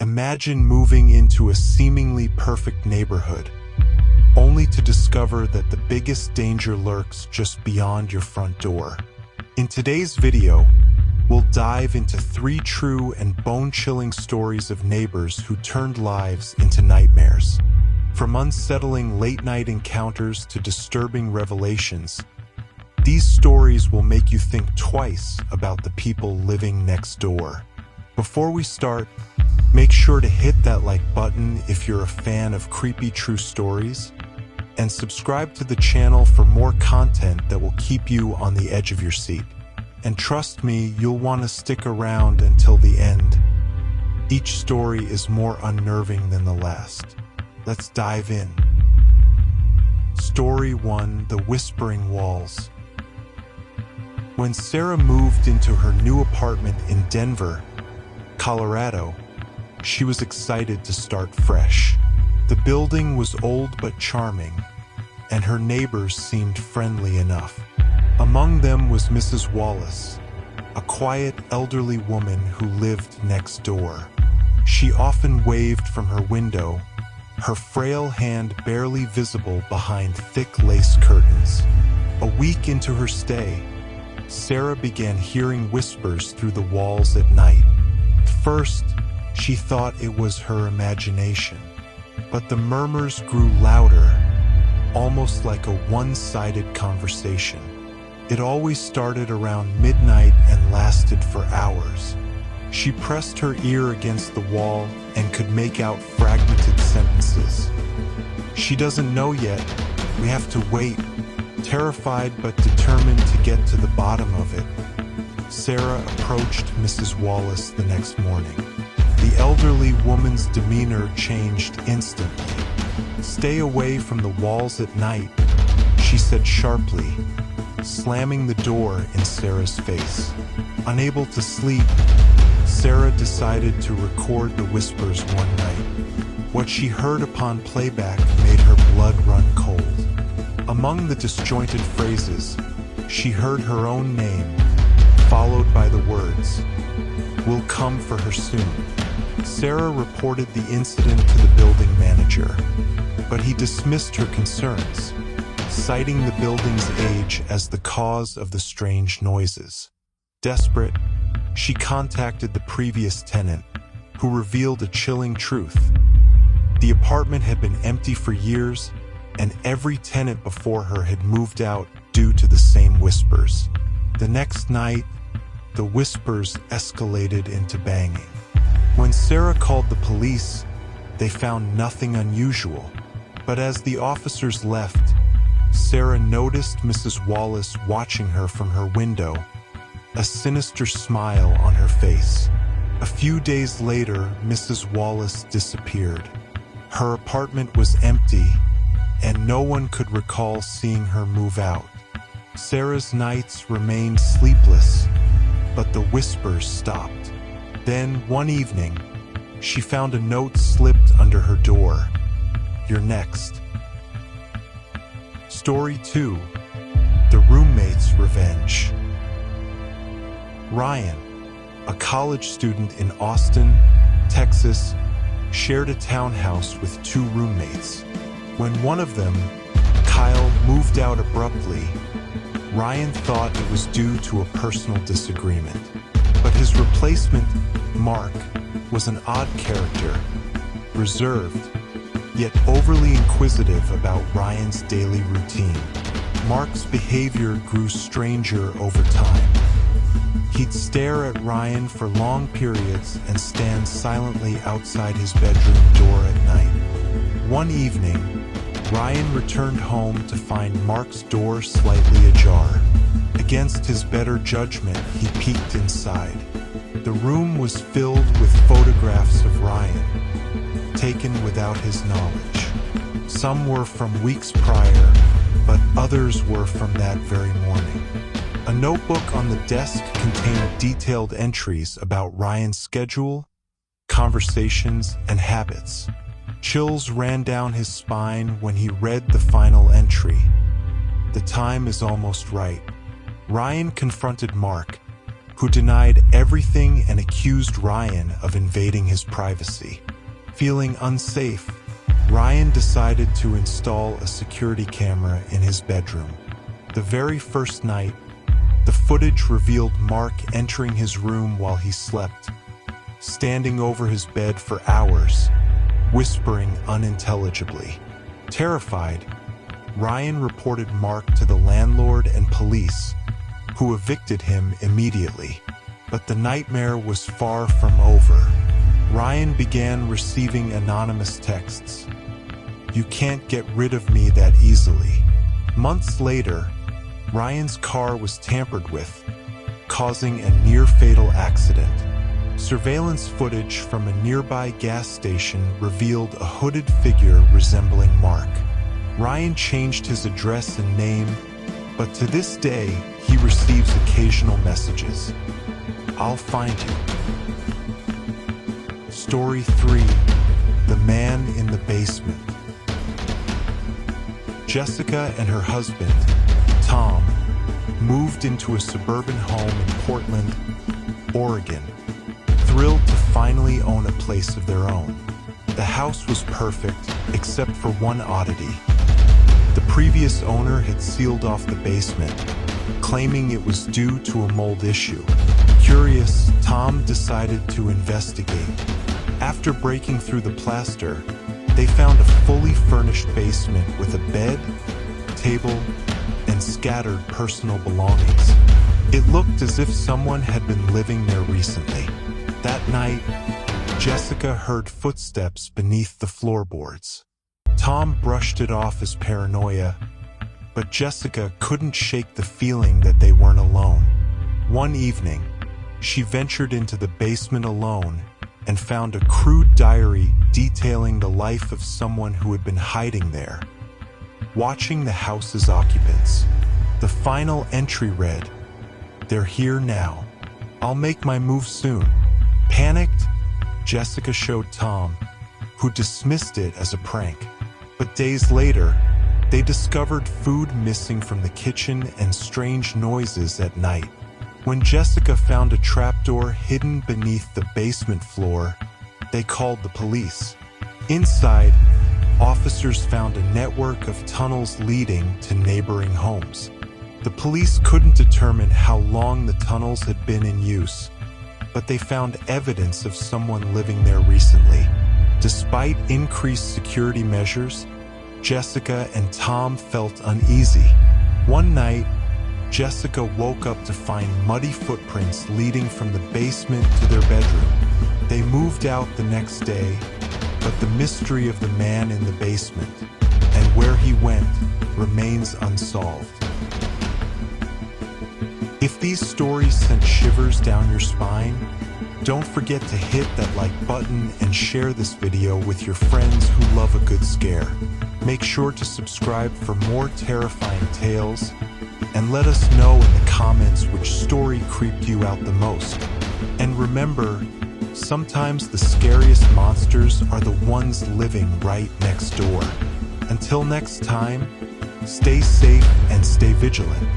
Imagine moving into a seemingly perfect neighborhood, only to discover that the biggest danger lurks just beyond your front door. In today's video, we'll dive into 3 true and bone-chilling stories of neighbors who turned lives into nightmares. From unsettling late-night encounters to disturbing revelations, these stories will make you think twice about the people living next door. Before we start, make sure to hit that like button if you're a fan of creepy true stories, and subscribe to the channel for more content that will keep you on the edge of your seat. And trust me, you'll want to stick around until the end. Each story is more unnerving than the last. Let's dive in. Story 1: The Whispering Walls. When Sarah moved into her new apartment in Denver, Colorado, she was excited to start fresh. The building was old but charming, and her neighbors seemed friendly enough. Among them was Mrs. Wallace, a quiet elderly woman who lived next door. She often waved from her window, her frail hand barely visible behind thick lace curtains. A week into her stay, Sarah began hearing whispers through the walls at night. First, she thought it was her imagination, but the murmurs grew louder, almost like a one-sided conversation. It always started around midnight and lasted for hours. She pressed her ear against the wall and could make out fragmented sentences. "She doesn't know yet. We have to wait." Terrified but determined to get to the bottom of it, Sarah approached Mrs. Wallace the next morning. The elderly woman's demeanor changed instantly. "Stay away from the walls at night," she said sharply, slamming the door in Sarah's face. Unable to sleep, Sarah decided to record the whispers one night. What she heard upon playback made her blood run cold. Among the disjointed phrases, she heard her own name, followed by the words, "We'll come for her soon." Sarah reported the incident to the building manager, but he dismissed her concerns, citing the building's age as the cause of the strange noises. Desperate, she contacted the previous tenant, who revealed a chilling truth. The apartment had been empty for years, and every tenant before her had moved out due to the same whispers. The next night, the whispers escalated into banging. When Sarah called the police, they found nothing unusual. But as the officers left, Sarah noticed Mrs. Wallace watching her from her window, a sinister smile on her face. A few days later, Mrs. Wallace disappeared. Her apartment was empty, and no one could recall seeing her move out. Sarah's nights remained sleepless, but the whispers stopped. Then, one evening, she found a note slipped under her door. "You're next." Story 2: The Roommate's Revenge. Ryan, a college student in Austin, Texas, shared a townhouse with 2 roommates. When one of them, Kyle, moved out abruptly, Ryan thought it was due to a personal disagreement. But his replacement, Mark, was an odd character, reserved, yet overly inquisitive about Ryan's daily routine. Mark's behavior grew stranger over time. He'd stare at Ryan for long periods and stand silently outside his bedroom door at night. One evening, Ryan returned home to find Mark's door slightly ajar. Against his better judgment, he peeked inside. The room was filled with photographs of Ryan, taken without his knowledge. Some were from weeks prior, but others were from that very morning. A notebook on the desk contained detailed entries about Ryan's schedule, conversations, and habits. Chills ran down his spine when he read the final entry. "The time is almost right." Ryan confronted Mark, who denied everything and accused Ryan of invading his privacy. Feeling unsafe, Ryan decided to install a security camera in his bedroom. The very first night, the footage revealed Mark entering his room while he slept, standing over his bed for hours, whispering unintelligibly. Terrified, Ryan reported Mark to the landlord and police, who evicted him immediately. But the nightmare was far from over. Ryan began receiving anonymous texts. "You can't get rid of me that easily." Months later, Ryan's car was tampered with, causing a near-fatal accident. Surveillance footage from a nearby gas station revealed a hooded figure resembling Mark. Ryan changed his address and name, but to this day, he receives occasional messages. "I'll find you." Story 3: The Man in the Basement. Jessica and her husband, Tom, moved into a suburban home in Portland, Oregon, thrilled to finally own a place of their own. The house was perfect, except for one oddity. The previous owner had sealed off the basement, claiming it was due to a mold issue. Curious, Tom decided to investigate. After breaking through the plaster, they found a fully furnished basement with a bed, table, and scattered personal belongings. It looked as if someone had been living there recently. That night, Jessica heard footsteps beneath the floorboards. Tom brushed it off as paranoia, but Jessica couldn't shake the feeling that they weren't alone. One evening, she ventured into the basement alone and found a crude diary detailing the life of someone who had been hiding there, watching the house's occupants. The final entry read, "They're here now. I'll make my move soon." Panicked, Jessica showed Tom, who dismissed it as a prank. But days later, they discovered food missing from the kitchen and strange noises at night. When Jessica found a trapdoor hidden beneath the basement floor, they called the police. Inside, officers found a network of tunnels leading to neighboring homes. The police couldn't determine how long the tunnels had been in use, but they found evidence of someone living there recently. Despite increased security measures, Jessica and Tom felt uneasy. One night, Jessica woke up to find muddy footprints leading from the basement to their bedroom. They moved out the next day, but the mystery of the man in the basement and where he went remains unsolved. If these stories sent shivers down your spine, don't forget to hit that like button and share this video with your friends who love a good scare. Make sure to subscribe for more terrifying tales, and let us know in the comments which story creeped you out the most. And remember, sometimes the scariest monsters are the ones living right next door. Until next time, stay safe and stay vigilant.